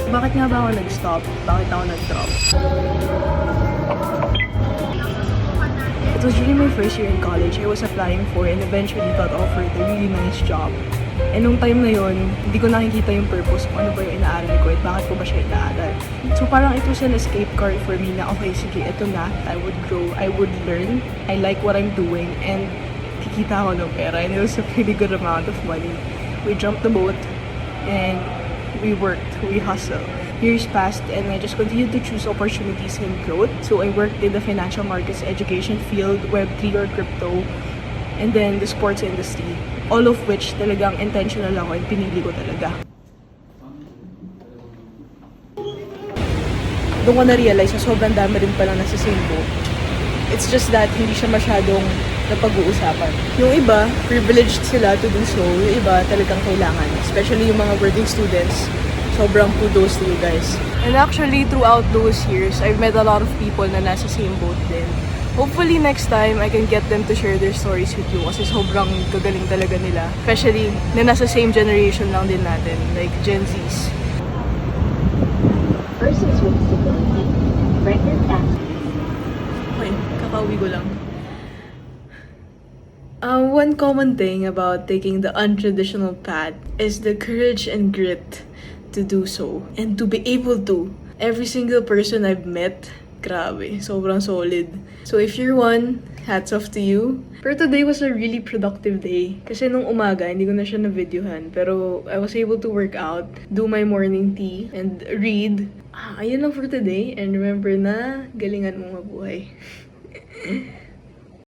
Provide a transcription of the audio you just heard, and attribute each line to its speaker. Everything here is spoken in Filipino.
Speaker 1: Bakit nga ba ako nag-stop? Bakit ako nag-drop? It was really my first year in college. I was applying for and eventually got offered a really nice job. And nung time na yun, hindi ko nakikita yung purpose kung ano ba yung inaaral ko at bakit ko ba siya inaaral. So parang it was an escape card for me na okay, sige, ito na. I would grow, I would learn, I like what I'm doing, and kikita ako ng pera. And it was a pretty good amount of money. We jumped the boat and we worked, we hustled. Years passed and I just continued to choose opportunities and growth. So I worked in the financial markets education field, Web3 or crypto, and then the sports industry. All of which talagang intentional ako and pinili ko talaga. Doon ko na-realize na sobrang dami rin palang nasa same boat. It's just that hindi siya masyadong napag-uusapan. Yung iba, privileged sila to do so. Yung iba, talagang kailangan. Especially yung mga working students. Sobrang kudos to you guys. And actually, throughout those years, I've met a lot of people na nasa same boat din. Hopefully, next time, I can get them to share their stories with you kasi sobrang gagaling talaga nila. Especially, na nasa same generation lang din natin, like Gen Zs.
Speaker 2: Persons with disability, pregnant and...
Speaker 1: Okay, kakauwi ko lang. One common thing about taking the untraditional path is the courage and grit to do so and to be able to. Every single person I've met, grabe, sobrang solid. So if you're one, hats off to you. Pero today was a really productive day. Kasi nung umaga, hindi ko na siya na-videohan. Pero I was able to work out, do my morning tea, and read. Ayun lang for today. And remember na, galingan mong mabuhay.